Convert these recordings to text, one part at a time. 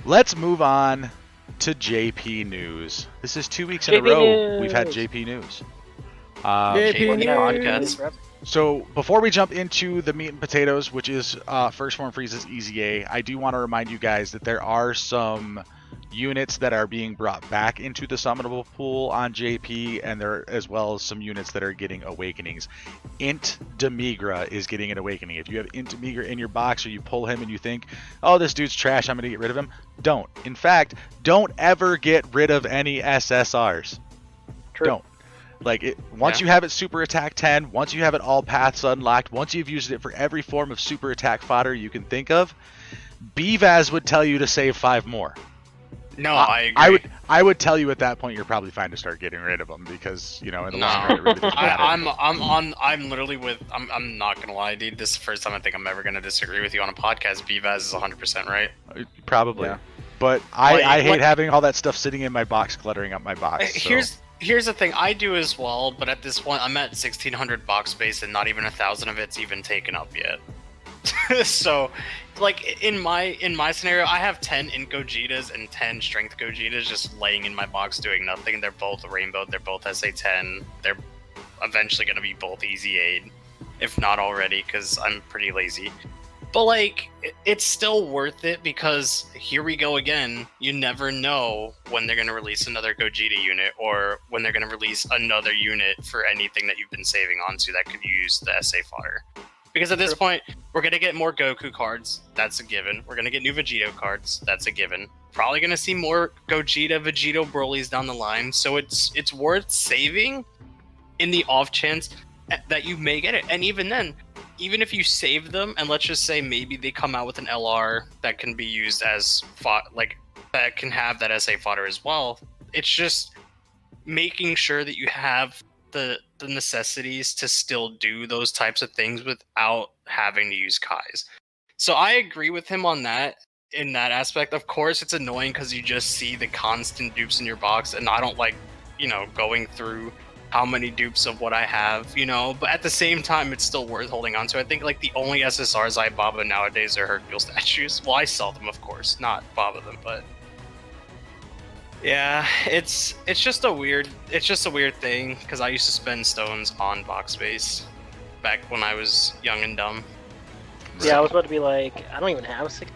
Let's move on to JP news. This is 2 weeks in a row we've had JP news. JP News. So before we jump into the meat and potatoes, which is First Form Frieza's EZA, I do want to remind you guys that there are some units that are being brought back into the summonable pool on JP, and there as well as some units that are getting awakenings. Int Demigra is getting an awakening. If you have Int Demigra in your box, or you pull him and you think, oh, this dude's trash, I'm going to get rid of him, don't. In fact, don't ever get rid of any SSRs. True. Don't. Like, once you have it super attack 10, once you have it all paths unlocked, once you've used it for every form of super attack fodder you can think of, BVAS would tell you to save 5 more. No, I agree. I would tell you at that point you're probably fine to start getting rid of them, because in the long run it really doesn't matter. I'm literally with. I'm not gonna lie, dude. This is the first time I think I'm ever gonna disagree with you on a podcast. BVAS is 100% right. Probably, Yeah. But I hate having all that stuff sitting in my box, cluttering up my box. So. Here's the thing. I do as well, but at this point, I'm at 1,600 box space, and not even 1,000 of it's even taken up yet. So, like in my scenario, I have 10 Int Gogetas and 10 Strength Gogetas just laying in my box doing nothing. They're both rainbowed. They're both SA10. They're eventually gonna be both easy aid, if not already, because I'm pretty lazy. But like, it's still worth it, because here we go again. You never know when they're gonna release another Gogeta unit, or when they're gonna release another unit for anything that you've been saving onto that could use the SA fodder. Because at this point, we're going to get more Goku cards. That's a given. We're going to get new Vegito cards. That's a given. Probably going to see more Gogeta, Vegito, Broly's down the line. So it's worth saving in the off chance that you may get it. And even then, even if you save them, and let's just say maybe they come out with an LR that can be used as, that can have that SA fodder as well. It's just making sure that you have the necessities to still do those types of things without having to use Kais. So I agree with him on that, in that aspect. Of course, it's annoying because you just see the constant dupes in your box, and I don't like, going through how many dupes of what I have, but at the same time, it's still worth holding on to. I think like the only SSRs I Baba nowadays are Hercule statues. Well, I sell them, of course, not Baba them, but yeah, it's just a weird thing, because I used to spend stones on box space back when I was young and dumb. Yeah, I was about to be like, I don't even have 6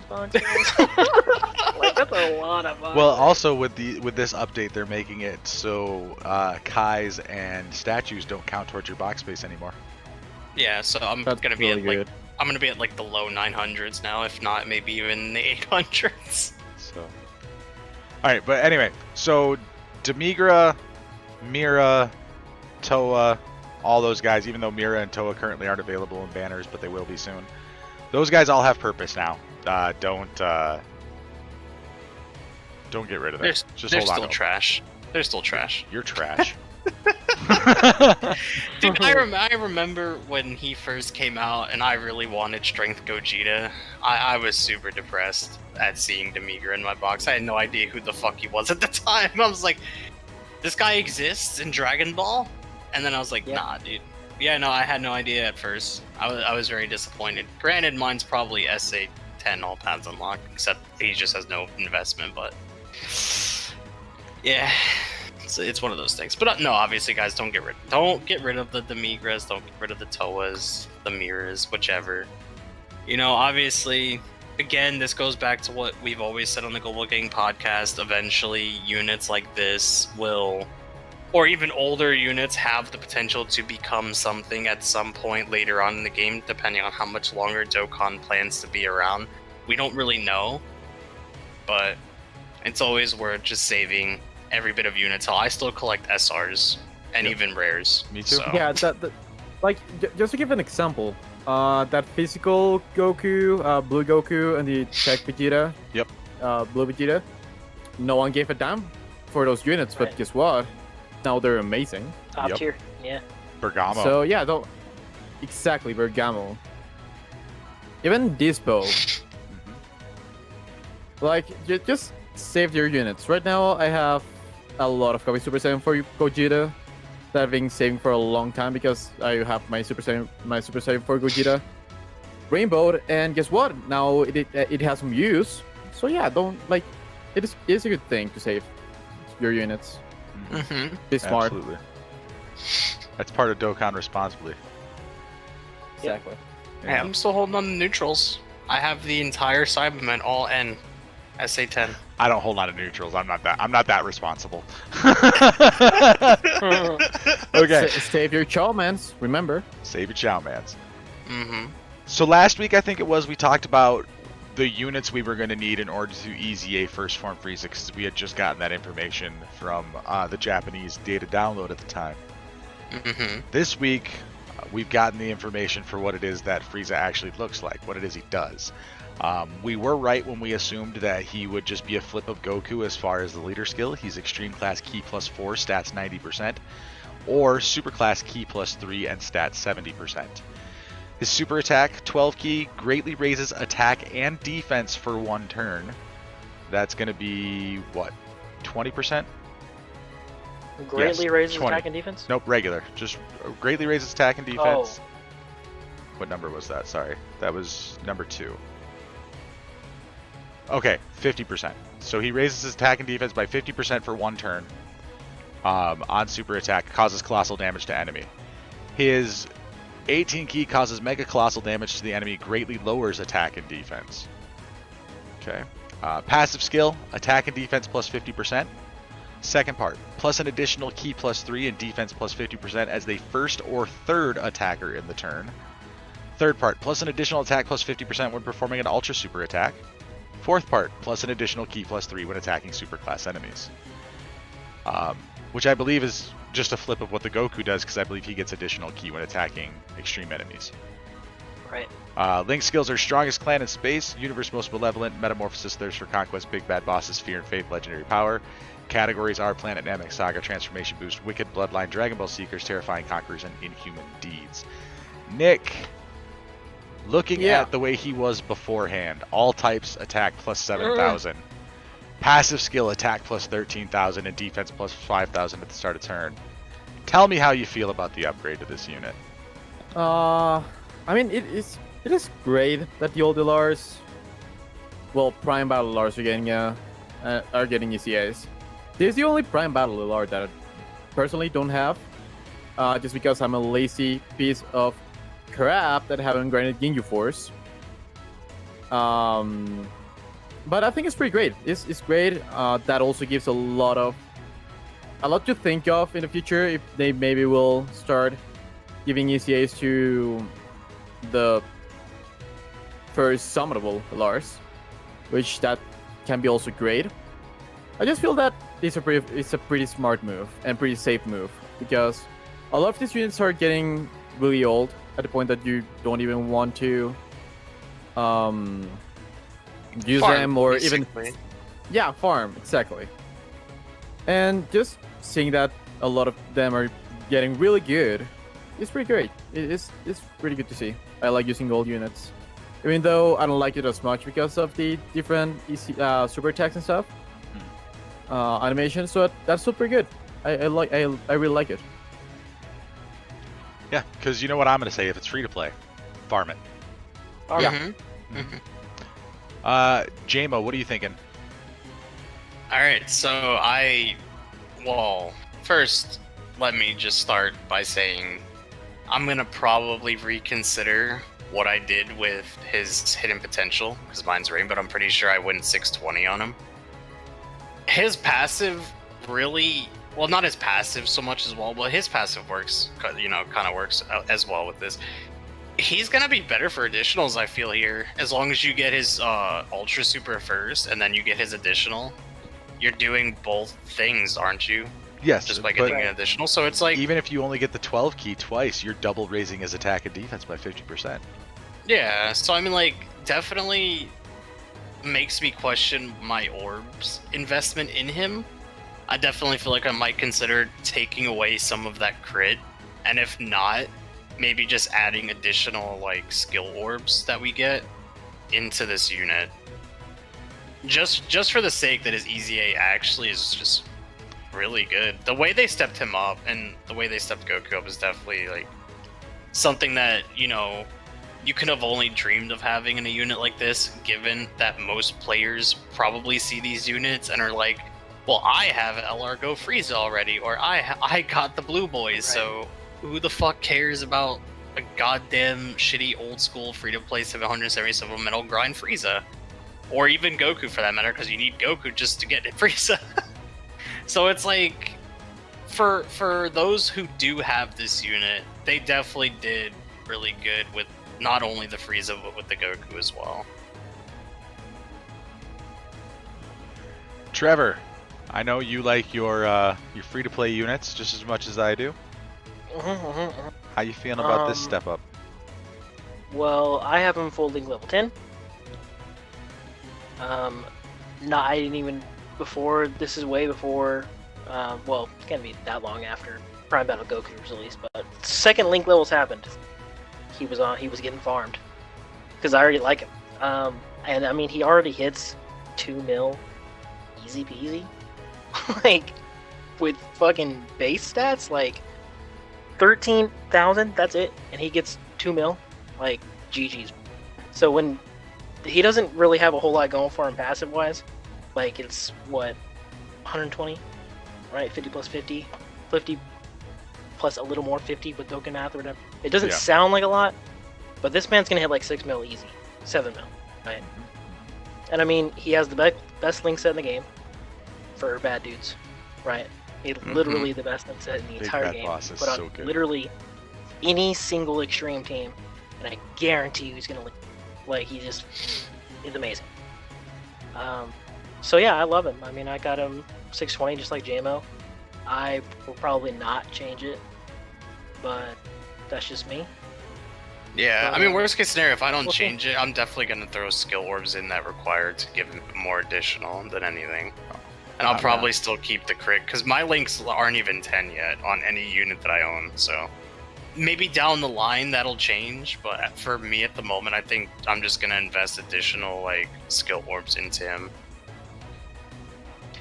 boxes. Like, that's a lot of boxes. Well, also with this update, they're making it so Kais and statues don't count towards your box space anymore. Yeah, so I'm gonna be at like the low 900s now, if not maybe even the 800s. So. Alright, but anyway, so Demigra, Mira, Toa, all those guys, even though Mira and Toa currently aren't available in banners, but they will be soon. Those guys all have purpose now. Don't get rid of them. They're Just hold still on to them. trash. They're still trash. You're trash. Dude, I remember when he first came out and I really wanted Strength Gogeta. I was super depressed at seeing Demigra in my box. I had no idea who the fuck he was at the time. I was like, this guy exists in Dragon Ball? And then I was like, nah, dude. Yeah, no, I had no idea at first. I was very disappointed. Granted, mine's probably SA10 all paths unlocked, except he just has no investment, but yeah. It's one of those things. But no, obviously, guys, don't get rid of the Demigras, don't get rid of the Toas, the Miras, whichever. Obviously, again, this goes back to what we've always said on the Global Gang podcast. Eventually, units like this will, or even older units, have the potential to become something at some point later on in the game, depending on how much longer Dokkan plans to be around. We don't really know, but it's always worth just saving every bit of units. I still collect SRs and even rares. Me too. So. Yeah, just to give an example, that physical Goku, Blue Goku, and the Tech Vegeta. Yep. Blue Vegeta. No one gave a damn for those units, but guess what? Now they're amazing. Top tier, yeah. Bergamo. So yeah, exactly, Bergamo. Even Dispo. Like, just save your units. Right now, I have a lot of copies Super Saiyan for Gogeta that I've been saving for a long time, because I have my Super Saiyan for Gogeta rainbowed, and guess what? Now it has some use. So yeah, don't like. It's a good thing to save your units. Mm-hmm. Be smart. Absolutely. That's part of Dokkan responsibly. Exactly. Hey, I'm still holding on to neutrals. I have the entire Cybermen all N SA10. I don't hold on to neutrals. I'm not that responsible. Okay. Save your Chowmans, remember. Save your chow mans. Mm-hmm. So last week, I think it was, we talked about the units we were going to need in order to EZA First Form Frieza, because we had just gotten that information from the Japanese data download at the time. Mm-hmm. This week, we've gotten the information for what it is that Frieza actually looks like, what it is he does. We were right when we assumed that he would just be a flip of Goku as far as the leader skill. He's Extreme Class Ki plus 4, stats 90%, or Super Class Ki plus 3 and stats 70%. His super attack, 12 Ki, greatly raises attack and defense for 1 turn. That's going to be, what, 20%? Greatly Yes, raises 20. attack and defense? Nope, regular. Just greatly raises attack and defense. Oh. What number was that? Sorry. That was number 2. Okay, 50%. So he raises his attack and defense by 50% for 1 turn. On super attack, causes colossal damage to enemy. His 18 Ki causes mega colossal damage to the enemy, greatly lowers attack and defense. Okay. Passive skill, attack and defense plus 50%. Second part, plus an additional Ki plus 3 and defense plus 50% as the first or third attacker in the turn. Third part, plus an additional attack plus 50% when performing an ultra super attack. Fourth part, plus an additional Ki plus 3 when attacking super class enemies. Which I believe is just a flip of what the Goku does, because I believe he gets additional Ki when attacking extreme enemies. Right. Link's skills are Strongest Clan in Space, Universe Most Malevolent, Metamorphosis, Thirst for Conquest, Big Bad Bosses, Fear and Faith, Legendary Power. Categories are Planet Namek, Saga, Transformation Boost, Wicked, Bloodline, Dragon Ball Seekers, Terrifying Conquerors, and Inhuman Deeds. Nick, looking at the way he was beforehand, all types attack plus 7,000. Passive skill attack plus 13,000 and defense plus 5,000 at the start of turn. Tell me how you feel about the upgrade to this unit. I mean, it is great that the old LRs, well, Prime Battle LRs are getting ECAs. This is the only Prime Battle LR that I personally don't have, just because I'm a lazy piece of crap that haven't grinded Ginyu Force. But I think it's pretty great. It's great. That also gives a lot to think of in the future if they maybe will start giving ECAs to the first summonable LRs, which that can be also great. I just feel that it's a pretty smart move and pretty safe move, because a lot of these units are getting really old at the point that you don't even want to use Farm, them, or basically. even farm, exactly. And just seeing that a lot of them are getting really good, it's pretty great. It's pretty good to see. I like using gold units, even though I don't like it as much because of the different super attacks and stuff, animation. So that's super good. I really like it. Yeah, because you know what I'm going to say, if it's free to play, farm it. Mm-hmm. Mm-hmm. JMO, what are you thinking? Alright, so first, let me just start by saying I'm gonna probably reconsider what I did with his hidden potential, because mine's rain, but I'm pretty sure I went 620 on him. His passive really, well, not his passive so much as well, but his passive works, kind of works as well with this. He's gonna be better for additionals, I feel, here, as long as you get his ultra super first and then you get his additional. You're doing both things, aren't you? Yes, just by getting an additional. So it's like, even if you only get the 12 Ki twice, you're double raising his attack and defense by 50%. yeah. So I mean, like, definitely makes me question my orbs investment in him. I definitely feel like I might consider taking away some of that crit, and if not, maybe just adding additional like skill orbs that we get into this unit. Just for the sake that his EZA actually is just really good. The way they stepped him up and the way they stepped Goku up is definitely like something that, you could have only dreamed of having in a unit like this, given that most players probably see these units and are like, well, I have LR Go Frieza already, or I got the Blue Boys, Right. so who the fuck cares about a goddamn shitty old school free-to-play 777 metal grind Frieza? Or even Goku for that matter, because you need Goku just to get Frieza. So it's like, for those who do have this unit, they definitely did really good with not only the Frieza, but with the Goku as well. Trevor, I know you like your free-to-play units just as much as I do. How you feeling about this step up? Well, I have him full link level 10. I didn't even before. This is way before. Well, it's gonna be that long after Prime Battle Goku was released, but second link levels happened. He was getting farmed because I already like him. And I mean, he already hits 2 mil, easy peasy. Like with fucking base stats, like 13,000. That's it, and he gets 2 mil. Like GG's. So when he doesn't really have a whole lot going for him passive wise, like it's what 120, right? 50 plus 50, 50 plus a little more 50 with Dokkan math or whatever. It doesn't sound like a lot, but this man's gonna hit like 6 mil easy, 7 mil, right? And I mean, he has the best link set in the game for bad dudes, right? Literally the best link set in the entire game. Put on literally any single extreme team, and I guarantee you he's gonna like he just is amazing. So yeah, I love him. I mean, I got him 620 just like JMO. I will probably not change it, but that's just me. Yeah, I mean, worst case scenario, if I don't change it, I'm definitely going to throw skill orbs in that required to give him more additional than anything. And I'll probably still keep the crit, because my links aren't even 10 yet on any unit that I own, so maybe down the line that'll change, but for me at the moment, I think I'm just going to invest additional like skill orbs into him.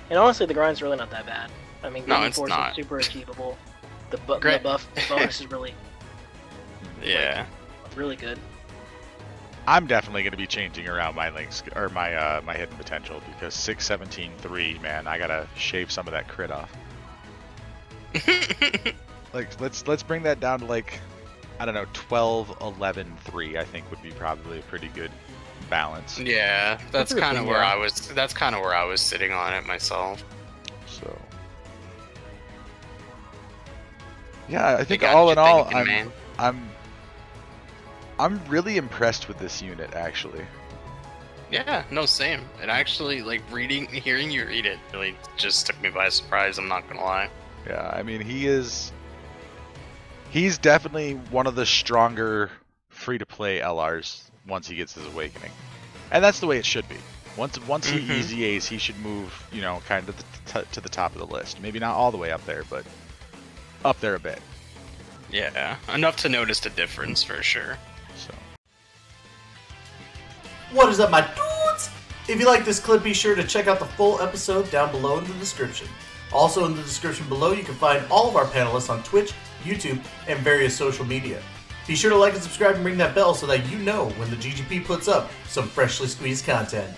And honestly, the grind's really not that bad. I mean, no, it's not. Is super achievable. The buff bonus is really, really good. I'm definitely going to be changing around my links or my my hidden potential because 617.3, man, I gotta shave some of that crit off. Like let's bring that down to like, I don't know, 12-11-3. I think would be probably a pretty good balance. Yeah, that's kind of where I was. That's kind of where I was sitting on it myself. So yeah, I think all in all, I'm really impressed with this unit, actually. Yeah, no, same. And actually, like, hearing you read it really just took me by surprise, I'm not gonna lie. Yeah, I mean, he's definitely one of the stronger free-to-play LRs once he gets his awakening. And that's the way it should be. Once he EZAs, he should move, you know, kind of to the top of the list. Maybe not all the way up there, but up there a bit. Yeah, enough to notice the difference for sure. So. What is up, my dudes? If you like this clip, be sure to check out the full episode down below in the description. Also in the description below, you can find all of our panelists on Twitch, YouTube, and various social media. Be sure to like and subscribe and ring that bell so that you know when the GGP puts up some freshly squeezed content.